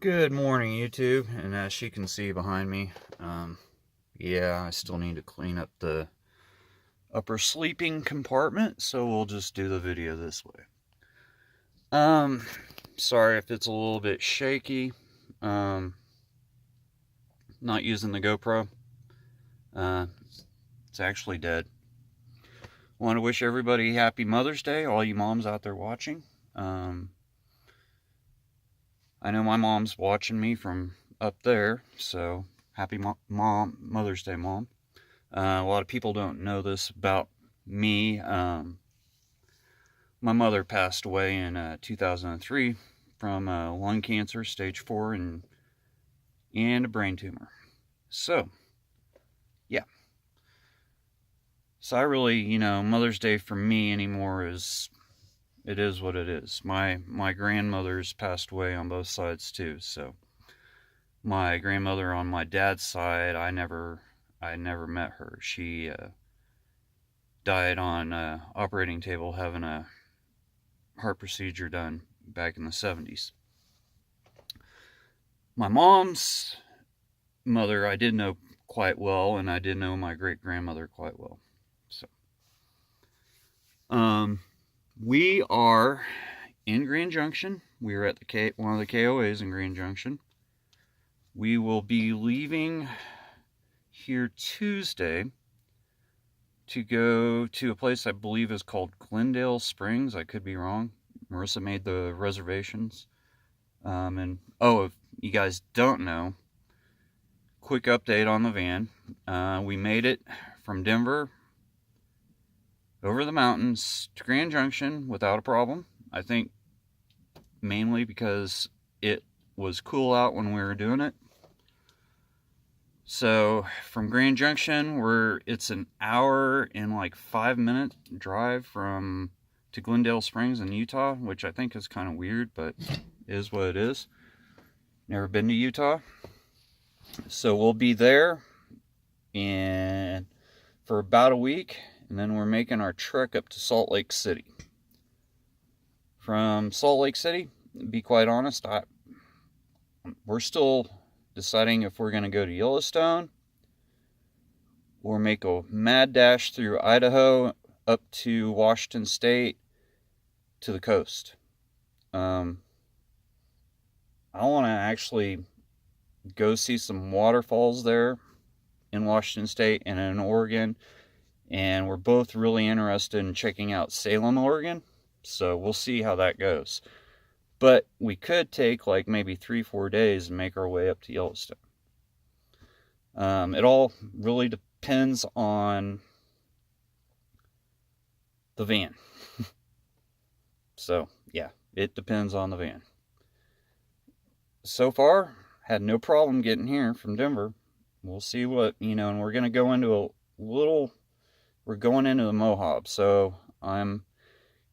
Good morning, YouTube. And as you can see behind me, yeah, I still need to clean up the upper sleeping compartment, so we'll just do the video this way. Sorry if it's a little bit shaky. Not using the GoPro. It's actually dead. Want to wish everybody happy Mother's Day, all you moms out there watching. I know my mom's watching me from up there, so happy Mother's Day, Mom. A lot of people don't know this about me. My mother passed away in 2003 from lung cancer, stage 4, and a brain tumor. So, yeah. So I really, Mother's Day for me anymore is what it is. My grandmother's passed away on both sides too. So my grandmother on my dad's side, I never met her. She died on operating table having a heart procedure done back in the 70s. My mom's mother I did know quite well, and I did know my great grandmother quite well. So we are in Grand Junction. We are at one of the KOAs in Grand Junction. We will be leaving here Tuesday to go to a place I believe is called Glendale Springs. I could be wrong. Marissa made the reservations. If you guys don't know, quick update on the van. We made it from Denver over the mountains to Grand Junction without a problem. I think mainly because it was cool out when we were doing it. So from Grand Junction, it's an hour and like 5-minute drive to Glendale Springs in Utah, which I think is kind of weird, but is what it is. Never been to Utah. So we'll be there for about a week, and then we're making our trek up to Salt Lake City. From Salt Lake City, to be quite honest, we're still deciding if we're going to go to Yellowstone or make a mad dash through Idaho up to Washington State to the coast. I want to actually go see some waterfalls there in Washington State and in Oregon, and we're both really interested in checking out Salem, Oregon, so we'll see how that goes. But we could take like maybe 3-4 days and make our way up to Yellowstone. It all really depends on the van. So, yeah, it depends on the van. So far, had no problem getting here from Denver. We'll see what, and we're going to go into we're going into the Moab, so I'm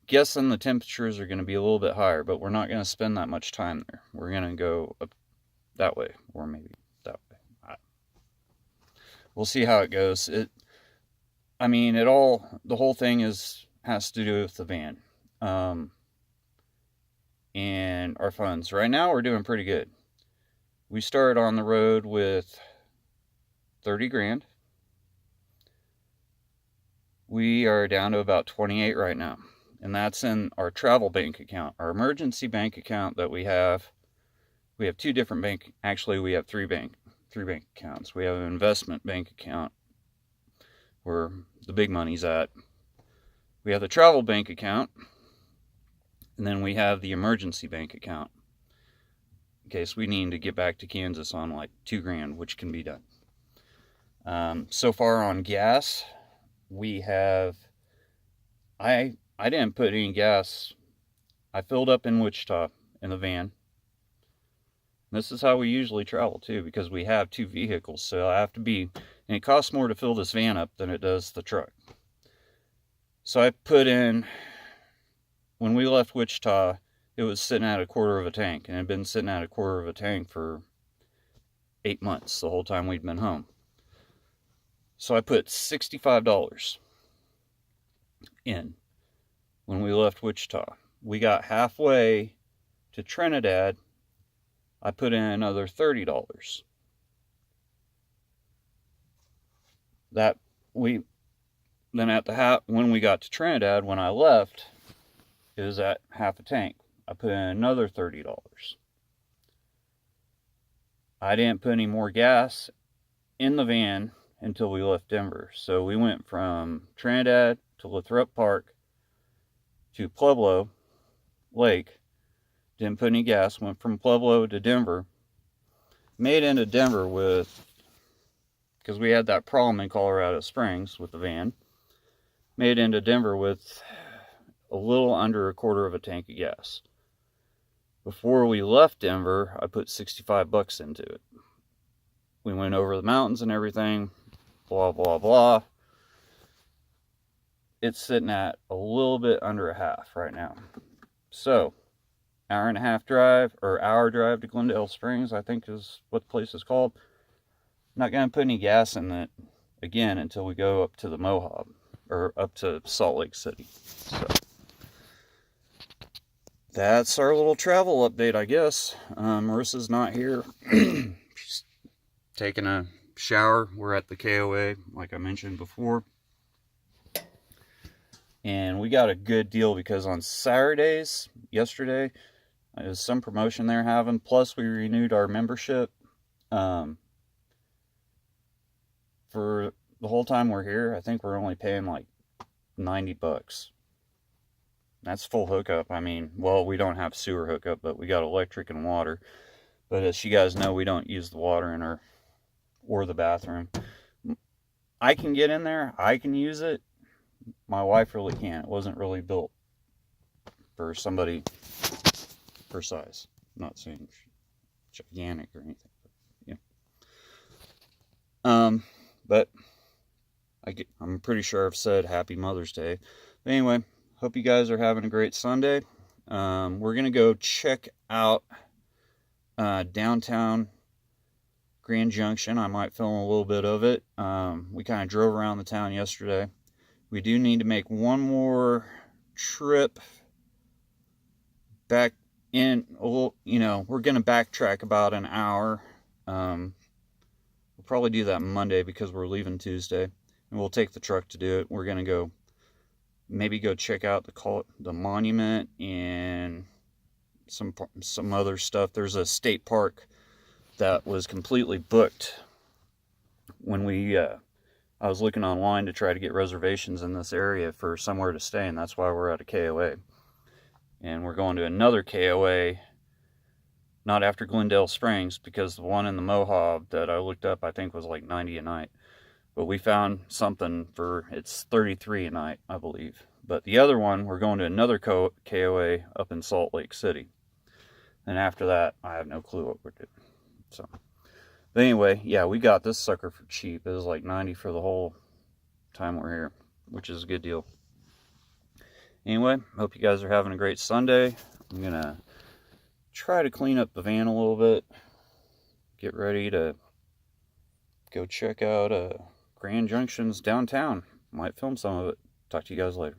guessing the temperatures are going to be a little bit higher, but we're not going to spend that much time there. We're going to go up that way, or maybe that way. We'll see how it goes. The whole thing has to do with the van. And our funds. Right now, we're doing pretty good. We started on the road with 30 grand. We are down to about 28 right now. And that's in our travel bank account. Our emergency bank account that we have 2 different we have three bank accounts. We have an investment bank account where the big money's at. We have the travel bank account, and then we have the emergency bank account in case we need to get back to Kansas on like 2 grand, which can be done. So far on gas, we have, I didn't put any gas. I filled up in Wichita in the van. This is how we usually travel too, because we have 2 vehicles, so I have to and it costs more to fill this van up than it does the truck. So I put in, when we left Wichita, it was sitting at a quarter of a tank, and it had been sitting at a quarter of a tank for 8 months, the whole time we'd been home. So I put $65 in when we left Wichita. We got halfway to Trinidad, I put in another $30. That we then at the when we got to Trinidad, when I left, it was at half a tank. I put in another $30. I didn't put any more gas in the van until we left Denver. So we went from Trinidad to Lathrop Park to Pueblo Lake. Didn't put any gas. Went from Pueblo to Denver. Made into Denver with, because we had that problem in Colorado Springs with the van. Made into Denver with a little under a quarter of a tank of gas. Before we left Denver, I put $65 into it. We went over the mountains and everything, blah, blah, blah. It's sitting at a little bit under a half right now. So, hour drive to Glendale Springs, I think is what the place is called. Not going to put any gas in it again until we go up to the Moab, or up to Salt Lake City. So, that's our little travel update, I guess. Marissa's not here. She's taking a shower. We're at the KOA, like I mentioned before. And we got a good deal because on Saturdays, yesterday, there was some promotion they're having. Plus, we renewed our membership. For the whole time we're here, I think we're only paying like $90. That's full hookup. I mean, well, we don't have sewer hookup, but we got electric and water. But as you guys know, we don't use the water in or the bathroom. I can get in there. I can use it. My wife really can't. It wasn't really built for somebody her size. I'm not saying gigantic or anything. But, yeah. But I'm pretty sure I've said Happy Mother's Day. But anyway, hope you guys are having a great Sunday. We're going to go check out downtown Grand Junction. I might film a little bit of it. We kind of drove around the town yesterday. We do need to make one more trip back in. We're going to backtrack about an hour. We'll probably do that Monday because we're leaving Tuesday. And we'll take the truck to do it. We're going to maybe go check out the monument and some other stuff. There's a state park that was completely booked when I was looking online to try to get reservations in this area for somewhere to stay, and that's why we're at a KOA. And we're going to another KOA, not after Glendale Springs, because the one in the Moab that I looked up, I think was like $90 a night. But we found something it's $33 a night, I believe. But the other one, we're going to another KOA up in Salt Lake City. And after that, I have no clue what we're doing. So, but anyway, yeah, we got this sucker for cheap. It was like $90 for the whole time we're here, which is a good deal. Anyway, hope you guys are having a great Sunday. I'm going to try to clean up the van a little bit. Get ready to go check out Grand Junction's downtown. Might film some of it. Talk to you guys later.